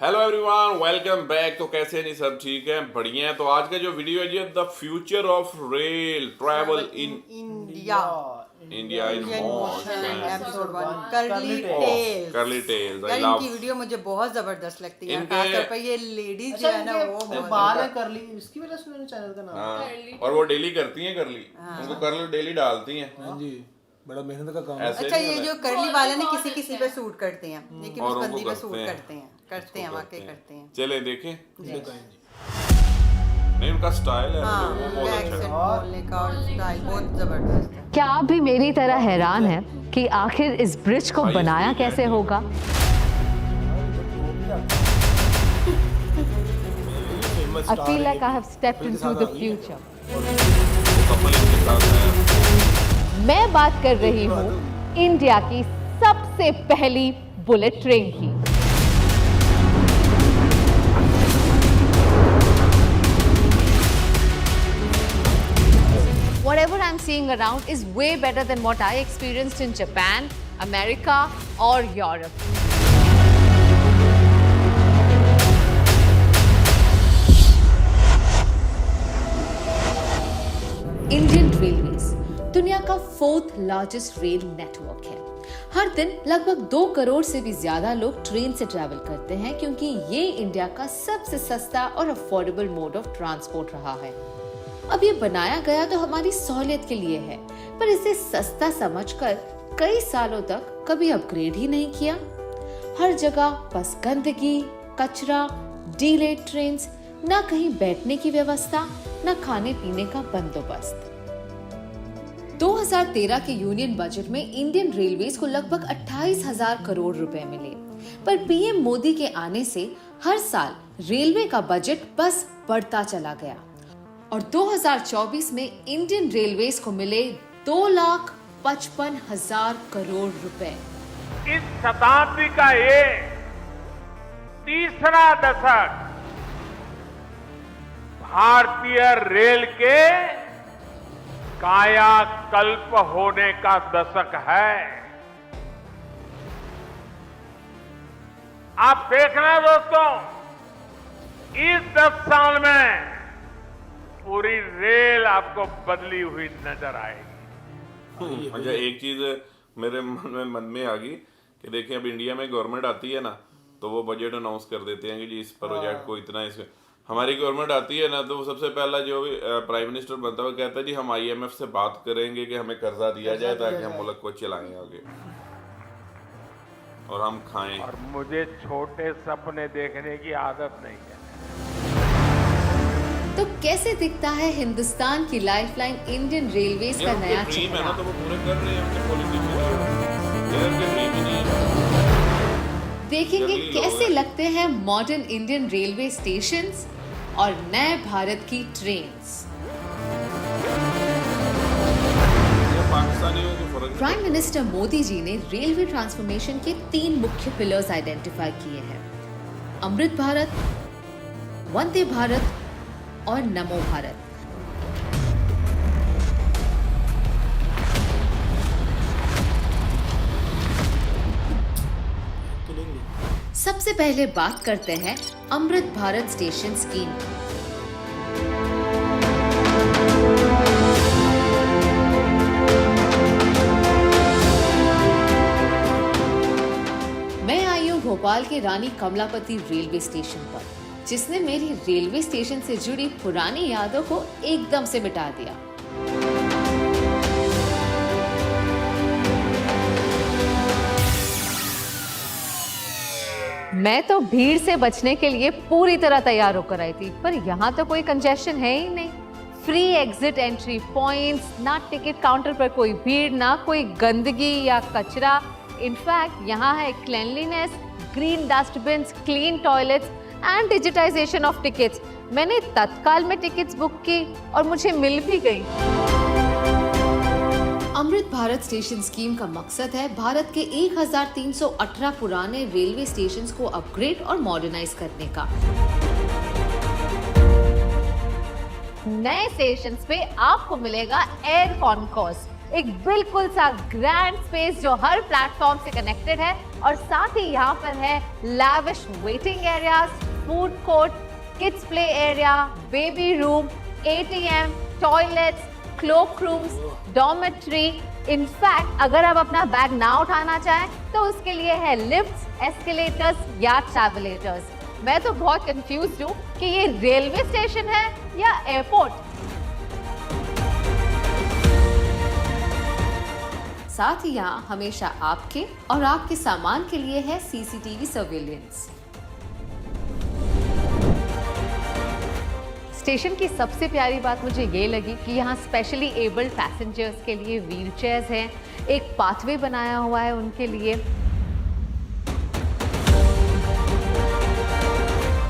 Hello everyone, welcome back. तो कैसे हैं जी? सब ठीक है, बढ़िया है। तो आज का जो वीडियो है जी, the future of rail travel in India India in motion. Episode 1 curly tales. करली टेल्स, आई यार लव इनकी वीडियो मुझे बहुत जबरदस्त लगती है, इनके- खासतौर पर ये लेडीज जो है ना वो जो बहुत बाल है करली, इसकी वजह से मैंने चैनल का नाम हाँ, और वो डेली करती हैं करली, उनको करली डेली डालती हैं। हाँ जी, बड़ा मेहनत का काम है। ऐसे अच्छा, नहीं ये होना जो करली वाले ना किसी किसी पे सूट करते हैं, लेकिन और उस उनको बंदी पे करते सूट हैं। करते हैं उसको वाकई करते हैं। चले देखें। बताएं जी। नहीं, उनका स्टाइल है हाँ, वो बहुत अच्छा accent है। बोलने का और स्टाइल बहुत जबरदस्त है। क्या आप भी मेरी तरह हैरान हैं कि आखिर इस ब्रिज को हाँ, ये बनाया ठीक है। कैसे होगा? I feel like I have stepped into the future. वो कपल इनके साथ है। मैं बात कर रही हूँ इंडिया की सबसे पहली बुलेट ट्रेन की। Whatever I'm seeing around is way better than what I experienced in Japan, America or Europe. Indian railways दुनिया का 4th लार्जेस्ट रेल नेटवर्क है। हर दिन लगभग 2 करोड़ से भी ज्यादा लोग ट्रेन से ट्रैवल करते हैं, क्योंकि ये इंडिया का सबसे सस्ता और अफोर्डेबल मोड ऑफ ट्रांसपोर्ट रहा है। अब ये बनाया गया तो हमारी सहूलियत के लिए है, पर इसे सस्ता समझकर कई सालों तक कभी अपग्रेड ही नहीं किया। हर जगह बस गंदगी, कचरा, डिलेड ट्रेन्स, ना कहीं बैठने की व्यवस्था, ना खाने पीने का बंदोबस्त। 2013 के यूनियन बजट में इंडियन रेलवेज को लगभग 28,000 करोड़ रुपए मिले, पर पीएम मोदी के आने से हर साल रेलवे का बजट बस बढ़ता चला गया और 2024 में इंडियन रेलवेज को मिले 2,55,000 करोड़ रुपए। इस शताब्दी का ये तीसरा दशक भारतीय रेल के कायाकल्प होने का दशक है। आप देखना दोस्तों, इस 10 साल में पूरी रेल आपको बदली हुई नजर आएगी। अच्छा, एक चीज मेरे मन में आ गई कि देखिए, अब इंडिया में गवर्नमेंट आती है ना, तो वो बजट अनाउंस कर देते हैं कि जी इस प्रोजेक्ट को इतना, इस हमारी गवर्नमेंट आती है ना, तो सबसे पहला जो भी प्राइम मिनिस्टर बनता है वो कहता है जी हम IMF से बात करेंगे कि हमें कर्जा दिया जाए ताकि हम मुल्क को चलाएं आगे और हम खाएं। और मुझे छोटे सपने देखने की आदत नहीं है। तो कैसे दिखता है हिंदुस्तान की लाइफलाइन इंडियन रेलवेज का नया ड्रीम है ना, तो चेहरा? वो पूरे कर रहे हैं अपने पॉलिटिशियन। ये उनके ड्रीम ही नहीं है। देखेंगे जल्दी लोग कैसे हैं। लगते हैं मॉडर्न इंडियन रेलवे स्टेशंस और नए भारत की ट्रेन्स। ये पाकिस्तानियों को फर्क नहीं प्राइम मिनिस्टर मोदी जी ने रेलवे ट्रांसफॉर्मेशन के 3 मुख्य पिलर्स आइडेंटिफाई किए हैं: अमृत भारत, वंदे भारत और नमो भारत। सबसे पहले बात करते हैं अमृत भारत स्टेशन स्कीम की। मैं आई हूँ भोपाल के रानी कमलापति रेलवे स्टेशन पर, जिसने मेरी रेलवे स्टेशन से जुड़ी पुरानी यादों को एकदम से मिटा दिया। मैं तो भीड़ से बचने के लिए पूरी तरह तैयार होकर आई थी, पर यहाँ तो कोई कंजेशन है ही नहीं। फ्री एग्जिट एंट्री पॉइंट्स, ना टिकट काउंटर पर कोई भीड़, ना कोई गंदगी या कचरा। इनफैक्ट यहाँ है cleanliness, green dustbins, clean toilets and digitization of tickets. मैंने तत्काल में टिकट्स बुक की और मुझे मिल भी गई। अमृत भारत स्टेशन स्कीम का मकसद है भारत के 1318 पुराने रेलवे स्टेशंस को अपग्रेड और मॉडर्नाइज करने का। नए स्टेशंस पे आपको मिलेगा एयर कॉन्कोर्स, एक बिल्कुल सा ग्रैंड स्पेस जो हर प्लेटफॉर्म से कनेक्टेड है, और साथ ही यहाँ पर है lavish waiting areas, food court, kids play area, baby room, ATM, toilets, cloak rooms, dormitory. In fact अगर आप अपना बैग ना उठाना चाहें तो उसके लिए है लिफ्ट्स, एस्केलेटर्स या ट्रैवलेटर्स। मैं तो बहुत कंफ्यूज्ड हूँ कि ये रेलवे स्टेशन है या एयरपोर्ट। साथ ही यहाँ हमेशा आपके और आपके सामान के लिए है CCTV सर्विलेंस। स्टेशन की सबसे प्यारी बात मुझे ये लगी कि यहाँ स्पेशली एबल्ड पैसेंजर्स के लिए व्हील चेयर्स हैं, एक पाथवे बनाया हुआ है उनके लिए।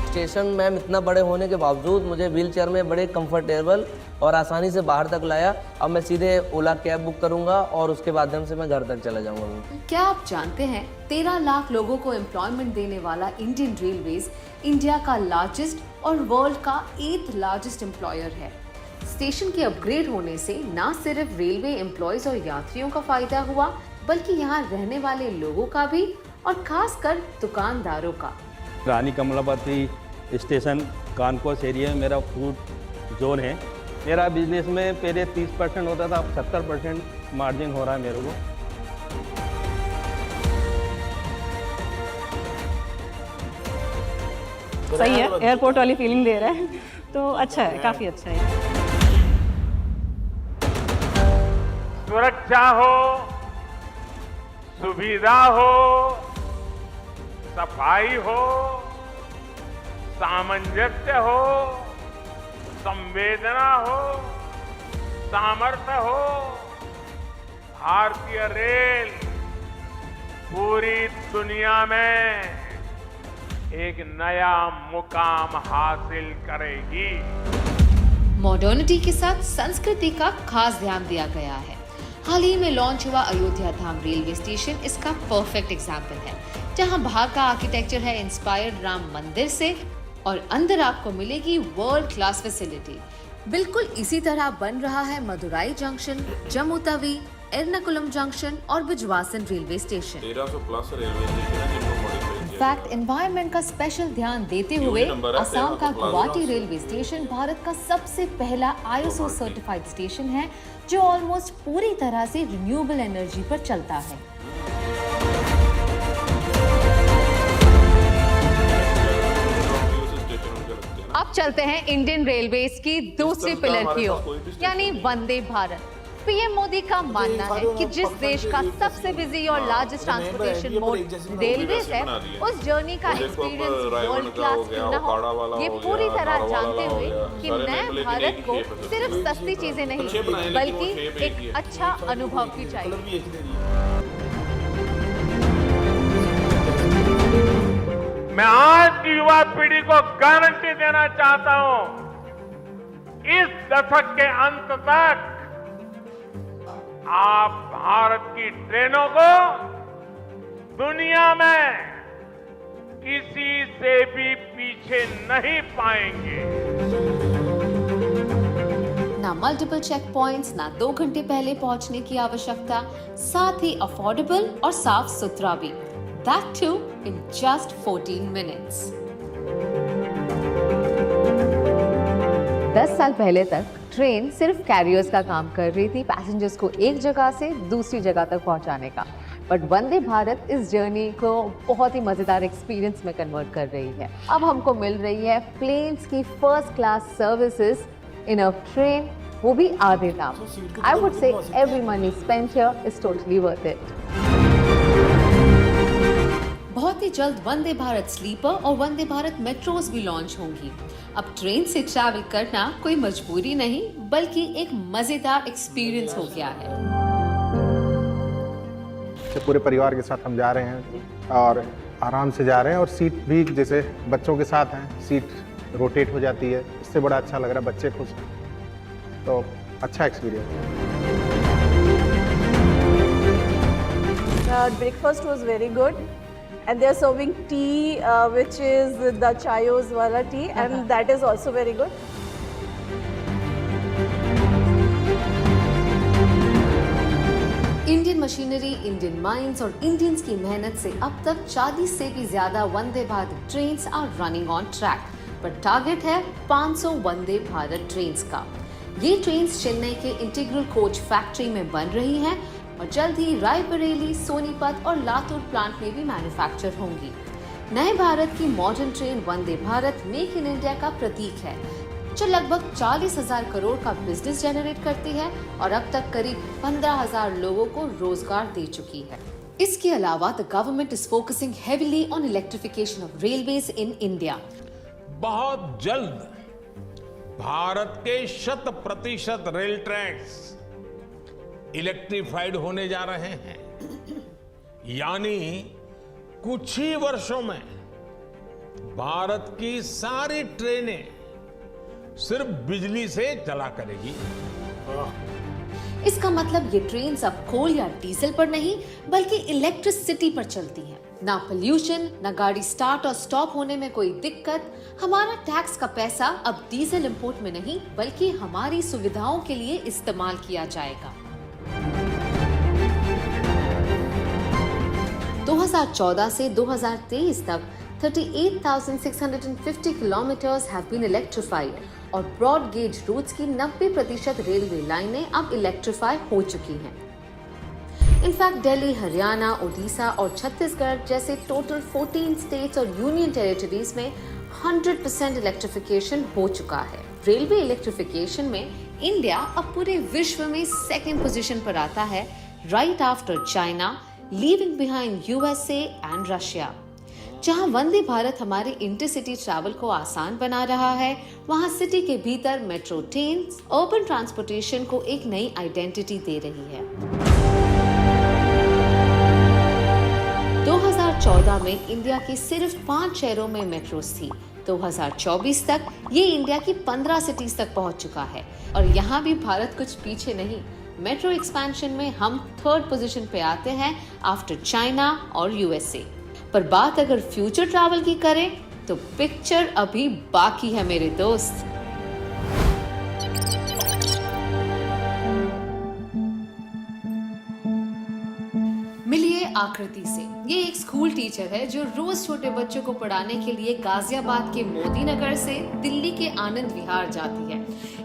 स्टेशन मैम इतना बड़े होने के बावजूद मुझे व्हील चेयर में बड़े कंफर्टेबल और आसानी से बाहर तक लाया। अब मैं सीधे ओला कैब बुक करूंगा और उसके माध्यम से मैं घर तक चला जाऊंगा। क्या आप जानते हैं 13 लाख लोगों को एम्प्लॉयमेंट देने वाला इंडियन रेलवेज इंडिया का लार्जेस्ट और वर्ल्ड का 8th लार्जेस्ट एम्प्लॉयर है। स्टेशन के अपग्रेड होने से न सिर्फ रेलवे एम्प्लॉयज और यात्रियों का फायदा हुआ, बल्कि यहाँ रहने वाले लोगों का भी, और खासकर दुकानदारों का। रानी कमलापति स्टेशन कानकोस एरिया में मेरा फूड जोन है। मेरा बिजनेस में पहले 30% होता था, अब 70% मार्जिन हो रहा है मेरे को। सही है, एयरपोर्ट वाली फीलिंग दे रहा है, तो अच्छा है, काफी अच्छा है। सुरक्षा हो, सुविधा हो, सफाई हो, सामंजस्य हो, संवेदना हो, सामर्थ्य हो, भारतीय रेल पूरी दुनिया में एक नया मुकाम हासिल करेगी। मॉडर्निटी के साथ संस्कृति का खास ध्यान दिया गया है। हाल ही में लॉन्च हुआ अयोध्या धाम रेलवे स्टेशन इसका परफेक्ट एग्जाम्पल है, जहां बाहर का आर्किटेक्चर है इंस्पायर्ड राम मंदिर से और अंदर आपको मिलेगी वर्ल्ड क्लास फैसिलिटी। बिल्कुल इसी तरह बन रहा है मदुराई जंक्शन, जम्मू तवी, एर्नाकुलम जंक्शन और Bijwasan railway station. 1300 plus railway station है जिनको मॉडिफाई किया। इनफैक्ट एनवायरनमेंट का स्पेशल ध्यान देते हुए असम का गुवाहाटी रेलवे स्टेशन भारत का सबसे पहला ISO सर्टिफाइड स्टेशन है, जो ऑलमोस्ट पूरी तरह से रिन्यूएबल एनर्जी पर चलता है। अब चलते हैं इंडियन रेलवेज की दूसरी पिलर की ओर, यानी वंदे भारत। पीएम मोदी का मानना है कि जिस देश का सबसे बिजी और लार्जेस्ट ट्रांसपोर्टेशन मोड रेलवेज है, उस जर्नी का एक्सपीरियंस वर्ल्ड क्लास क्यों न हो। ये पूरी तरह जानते हुए कि नए भारत को सिर्फ सस्ती चीजें नहीं बल्कि एक अच्छा अनुभव भी चाहिए। मैं आज की युवा पीढ़ी को गारंटी देना चाहता हूं, इस दशक के अंत तक आप भारत की ट्रेनों को दुनिया में किसी से भी पीछे नहीं पाएंगे। ना मल्टीपल चेक पॉइंट्स, ना 2 घंटे पहले पहुंचने की आवश्यकता, साथ ही अफोर्डेबल और साफ सुथरा भी, that too in just 14 minutes। 10 साल पहले तक ट्रेन सिर्फ कैरियर्स का काम कर रही थी, पैसेंजर्स को एक जगह से दूसरी जगह तक पहुंचाने का। बट वंदे भारत इस जर्नी को बहुत ही मज़ेदार एक्सपीरियंस में कन्वर्ट कर रही है। अब हमको मिल रही है प्लेन्स की first class services in a train, वो भी आधे दाम। I would say every money spent here is totally worth it. बहुत ही जल्द वंदे भारत स्लीपर और वंदे भारत मेट्रोज भी लॉन्च होंगी। अब ट्रेन से ट्रैवल करना कोई मजबूरी नहीं बल्कि एक मजेदार एक्सपीरियंस हो गया है। पूरे परिवार के साथ हम जा रहे हैं और आराम से जा रहे हैं, और सीट भी जैसे बच्चों के साथ हैं, सीट रोटेट हो जाती है, इससे बड़ा अच्छा लग रहा है, बच्चे खुश हैं, तो अच्छा एक्सपीरियंस है। Breakfast was very good and they are serving tea which is the chayos wala tea and that is also very good। Indian machinery, Indian mines और इंडियंस की मेहनत से अब तक 40 से भी ज्यादा Vande Bharat trains are running on track, पर टारगेट है 500 वंदे भारत ट्रेन्स का। ये ट्रेन्स चेन्नई के इंटीग्रल कोच फैक्ट्री में बन रही हैं और जल्द ही रायबरेली, सोनीपत और लातूर प्लांट में भी मैन्युफैक्चर होंगी। नए भारत की modern train Vande Bharat make in India का प्रतीक है, जो लगभग 40,000 करोड़ का बिजनेस जनरेट करती है और अब तक करीब 15,000 लोगों को रोजगार दे चुकी है। इसके अलावा the government is focusing heavily on electrification of railways in India. बहुत जल्द भारत के 100% रेल ट्रैक्स इलेक्ट्रिफाइड होने जा रहे हैं, यानी कुछ ही वर्षों में भारत की सारी ट्रेनें सिर्फ बिजली से चला करेगी। इसका मतलब ये ट्रेन्स अब कोल या डीजल पर नहीं बल्कि इलेक्ट्रिसिटी पर चलती हैं। ना पोल्यूशन, ना गाड़ी स्टार्ट और स्टॉप होने में कोई दिक्कत। हमारा टैक्स का पैसा अब डीजल इंपोर्ट में नहीं बल्कि हमारी सुविधाओं के लिए इस्तेमाल किया जाएगा। 2014 से 2023 तक 38,650 kilometers have been electrified और ब्रॉड गेज रूट्स की 90% रेलवे लाइनें अब इलेक्ट्रीफाई हो चुकी हैं। इनफैक्ट दिल्ली, हरियाणा, ओडिशा और छत्तीसगढ़ जैसे टोटल 14 स्टेट्स और यूनियन टेरिटरीज में 100% इलेक्ट्रिफिकेशन हो चुका है। रेलवे इलेक्ट्रिफिकेशन में इंडिया अब पूरे विश्व में सेकंड पोजीशन पर आता है, right after China, leaving behind USA and Russia. जहां वंदे भारत हमारे इंटरसिटी ट्रैवल को आसान बना रहा है, वहां सिटी के भीतर मेट्रो ट्रेन्स अर्बन ट्रांसपोर्टेशन को एक नई आइडेंटिटी दे रही है। 2014 में इंडिया के सिर्फ 5 शहरों में मेट्रोस थी। 2024 तक ये इंडिया की 15 सिटीज तक पहुंच चुका है और यहाँ भी भारत कुछ पीछे नहीं। मेट्रो एक्सपेंशन में हम 3rd पोजीशन पे आते हैं आफ्टर चाइना और यूएसए। पर बात अगर फ्यूचर ट्रैवल की करें तो पिक्चर अभी बाकी है मेरे दोस्त। मिलिए आकृति से। ये एक स्कूल टीचर है जो रोज छोटे बच्चों को पढ़ाने के लिए गाजियाबाद के मोदी नगर से दिल्ली के आनंद विहार जाती है।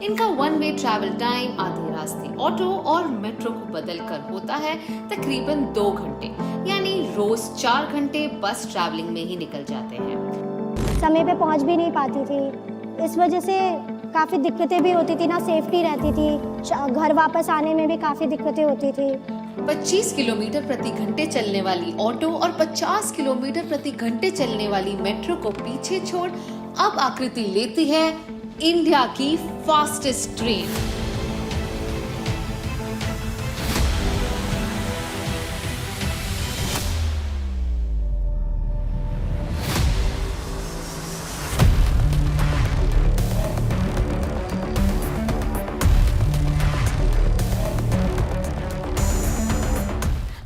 इनका 1 वे ट्रैवल टाइम आधे रास्ते ऑटो और मेट्रो को बदलकर होता है तकरीबन 2 घंटे, यानी रोज 4 घंटे बस ट्रैवलिंग में ही निकल जाते हैं। समय पे पहुंच भी नहीं पाती थी, इस वजह से काफ़ी दिक्कतें भी होती थी, ना सेफ्टी रहती थी, घर वापस आने में भी काफ़ी दिक्कतें होती थी। 25 किलोमीटर प्रति घंटे चलने वाली ऑटो और 50 किलोमीटर प्रति घंटे चलने वाली मेट्रो को पीछे छोड़ अब आकृति लेती है इंडिया की फास्टेस्ट ट्रेन।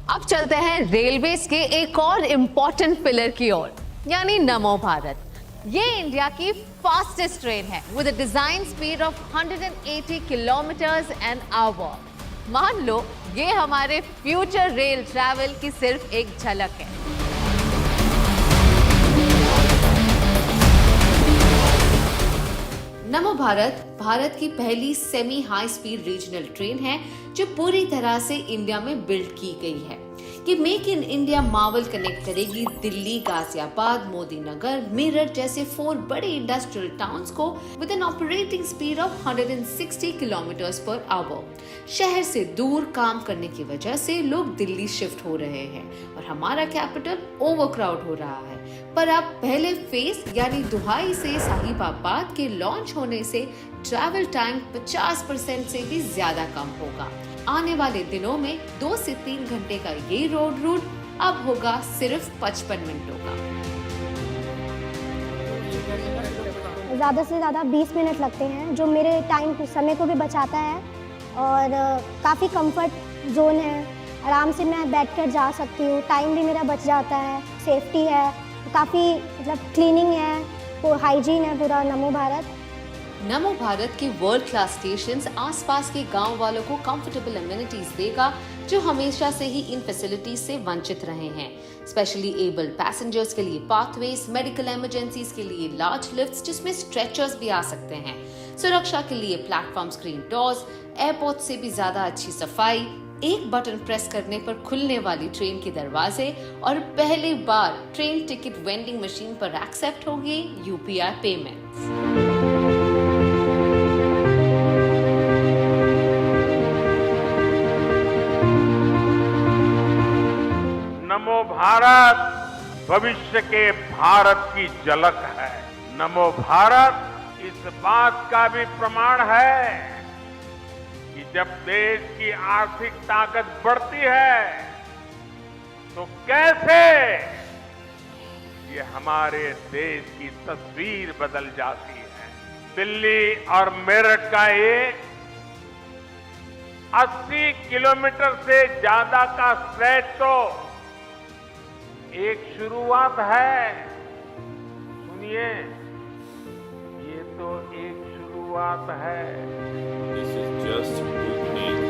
अब चलते हैं रेलवेज के एक और इम्पोर्टेंट पिलर की ओर, यानी नमो भारत। ये इंडिया की फास्टेस्ट ट्रेन है with a design speed of 180 kilometres an hour. मान लो ये हमारे फ्यूचर रेल ट्रैवल की सिर्फ एक झलक है। नमो भारत भारत की पहली semi high speed regional train है जो पूरी तरह से इंडिया में बिल्ड की गई है। ये मेक इन इंडिया मावल कनेक्ट करेगी दिल्ली, गाजियाबाद, मोदी नगर, मेरठ जैसे 4 बड़े इंडस्ट्रियल टाउन्स को with an operating speed of 160 kilometres per hour. शहर से दूर काम करने की वजह से लोग दिल्ली शिफ्ट हो रहे हैं और हमारा कैपिटल ओवरक्राउड हो रहा है। पर अब पहले फेज यानी दुहाई से साहिबाबाद के लॉन्च होने से ट्रैवल टाइम 50% से भी ज्यादा कम होगा। आने वाले दिनों में 2 से 3 घंटे का ये रोड रूट अब होगा सिर्फ 55 मिनटों का। ज़्यादा से ज़्यादा 20 मिनट लगते हैं, जो मेरे समय को भी बचाता है और काफ़ी कंफर्ट जोन है। आराम से मैं बैठकर जा सकती हूँ, टाइम भी मेरा बच जाता है, सेफ्टी है, काफ़ी मतलब क्लीनिंग है, हाइजीन है पूरा नमो भारत। नमो भारत के वर्ल्ड क्लास स्टेशंस आसपास के गांव वालों को कंफर्टेबल अमेनिटीज देगा, जो हमेशा से ही इन फैसिलिटीज से वंचित रहे हैं। स्पेशली एबल्ड पैसेंजर्स के लिए पाथवेज, मेडिकल इमरजेंसीज के लिए लार्ज लिफ्ट्स जिसमें स्ट्रेचर्स भी आ सकते हैं, सुरक्षा के लिए प्लेटफॉर्म स्क्रीन डोर्स, एयरपोर्ट से भी ज्यादा अच्छी सफाई, एक बटन प्रेस करने पर खुलने वाली ट्रेन के दरवाजे और पहली बार ट्रेन टिकट वेंडिंग मशीन पर एक्सेप्ट होगी यूपीआई पेमेंट्स। नमो भारत भविष्य के भारत की झलक है। नमो भारत इस बात का भी प्रमाण है कि जब देश की आर्थिक ताकत बढ़ती है तो कैसे ये हमारे देश की तस्वीर बदल जाती है। दिल्ली और मेरठ का एक 80 किलोमीटर से ज्यादा का स्ट्रेच तो एक शुरुआत है। सुनिए, ये तो एक शुरुआत है। This is just beginning.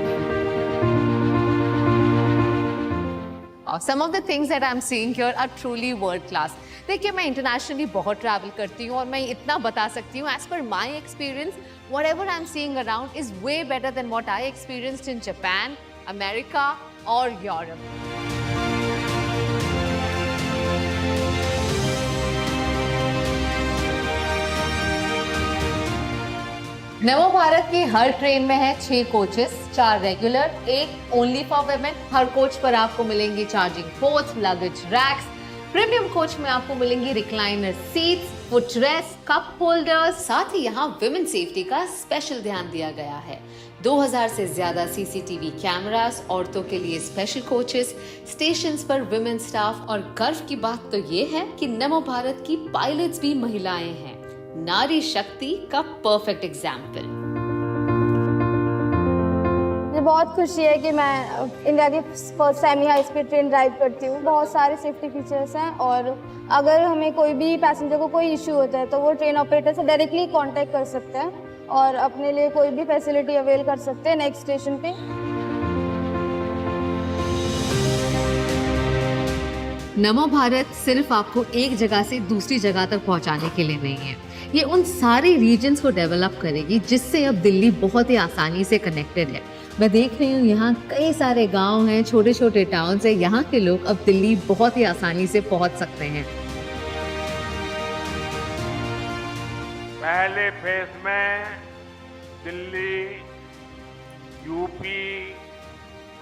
Some of the things that I'm seeing here are truly world class. देखिए, मैं इंटरनेशनली बहुत ट्रैवल करती हूँ और मैं इतना बता सकती हूँ, as per my experience, whatever I'm seeing around is way better than what I experienced in Japan, America or Europe. नमो भारत की हर ट्रेन में है 6 coaches, 4 regular, 1 only for women. हर कोच पर आपको मिलेंगे charging ports, luggage racks. Premium coach में आपको मिलेंगी recliner seats, foot rest, cup holders. साथ ही यहाँ विमेन सेफ्टी का स्पेशल ध्यान दिया गया है। 2000 से ज्यादा सीसीटीवी कैमरास, औरतों के लिए स्पेशल कोचेस, स्टेशंस पर विमेन स्टाफ। और गर्व की बात तो ये है कि नमो भारत की पायलट्स भी महिलाएं हैं। नारी शक्ति का परफेक्ट एग्जाम्पल। मुझे बहुत खुशी है कि मैं इंडिया की first semi high speed train drive करती हूँ। बहुत सारे सेफ्टी फीचर्स हैं और अगर हमें कोई भी पैसेंजर को कोई इश्यू होता है तो वो ट्रेन ऑपरेटर से डायरेक्टली कांटेक्ट कर सकते हैं और अपने लिए कोई भी फैसिलिटी अवेल कर सकते हैं नेक्स्ट स्टेशन पे। नमो भारत सिर्फ आपको एक जगह से दूसरी जगह तक पहुंचाने के लिए नहीं है, ये उन सारे रीजन्स को डेवलप करेगी जिससे अब दिल्ली बहुत ही आसानी से कनेक्टेड है। मैं देख रही हूँ यहाँ कई सारे गांव हैं, छोटे छोटे टाउन्स हैं, यहाँ के लोग अब दिल्ली बहुत ही आसानी से पहुंच सकते हैं। पहले फेज में दिल्ली, यूपी,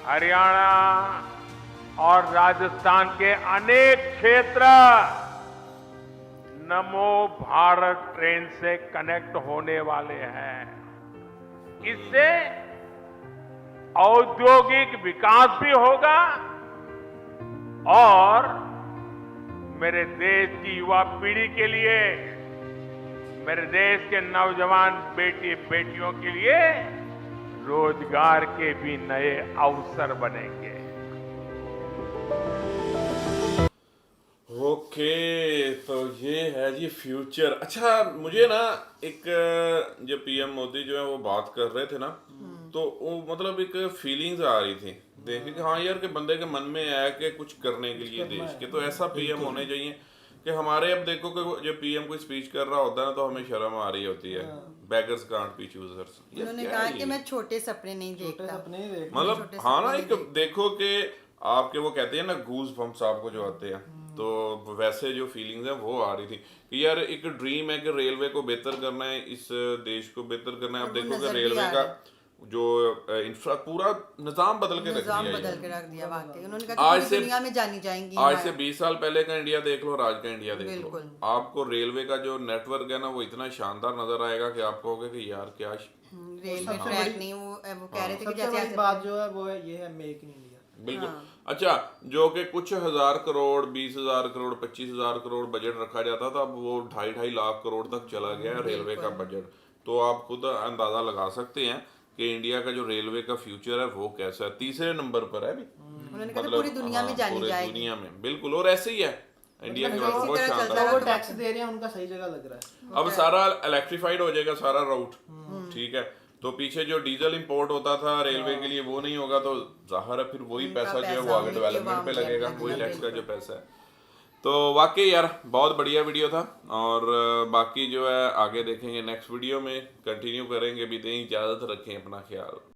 हरियाणा और राजस्थान के अनेक क्षेत्र नमो भारत ट्रेन से कनेक्ट होने वाले हैं। इससे औद्योगिक विकास भी होगा और मेरे देश की युवा पीढ़ी के लिए, मेरे देश के नौजवान बेटियों के लिए रोजगार के भी नए अवसर बनेंगे। ओके, तो ये है जी फ्यूचर। अच्छा, मुझे ना एक जब पीएम मोदी जो है वो बात कर रहे थे ना, तो वो मतलब एक फीलिंग्स आ रही थी देख के, हाँ यार, के बंदे के मन में आया कि कुछ करने के लिए देश के, तो ऐसा पीएम होने चाहिए कि हमारे। अब देखो कि जब पीएम कोई स्पीच कर रहा होता है ना तो हमें शर्म आ रही होती है। Beggars can't be choosers. उन्होंने कहा कि मैं छोटे सपने नहीं देखता, मतलब हाँ ना, एक देखो कि आपके वो कहते हैं ना गूज बम्प्स आपको जो आते हैं, तो वैसे जो फीलिंग्स हैं वो आ रही थी कि यार एक ड्रीम है कि रेलवे को बेहतर करना है, इस देश को बेहतर करना है। आप देखो कि रेलवे का जो इंफ्रा पूरा निजाम बदल के रख दिया वाकई। उन्होंने कहा आज से दुनिया में जानी जाएंगी। आज से 20 साल पहले का इंडिया देख लो और आज का इंडिया देख लो, आपको रेलवे का जो नेटवर्क है ना वो इतना शानदार नजर आएगा कि आप कहोगे कि यार क्या रेलवे ट्रैक नहीं। वो कह रहे थे कि जैसे बात जो है वो ये है मेक इन इंडिया। बिल्कुल। अच्छा, जो कि कुछ 1000 करोड़, 20,000 करोड़, 25,000 करोड़ बजट रखा जाता था, अब वो 2.5 लाख करोड़ तक चला गया रेलवे का बजट। तो आप खुद अंदाजा लगा सकते हैं कि इंडिया का जो रेलवे का फ्यूचर है वो कैसा है। तीसरे नंबर पर है अभी, मतलब पूरी दुनिया में जानी जाएगी। दुनिया में बिल्कुल। और ऐसे ही है, इंडिया के मतलब वास्ते बहुत शानदार वो है। टैक्स दे रहे हैं उनका सही जगह लग रहा है। अब सारा इलेक्ट्रिफाइड हो जाएगा सारा रूट, ठीक है, तो पीछे जो डीजल इंपोर्ट होता था रेलवे के लिए वो नहीं होगा, तो जाहिर है फिर वही उनका पैसा जो है वो पैसा आगे उनकी डेवलपमेंट आवाम पे की लगेगा, अपना वही टैक्स का बिल्कुल। जो पैसा है। तो वाकई यार बहुत बढ़िया वीडियो था, और बाकी जो है आगे देखेंगे नेक्स्ट वीडियो में, कंटिन्यू करेंगे भी। दें इजाज़त, रखें अपना ख्याल।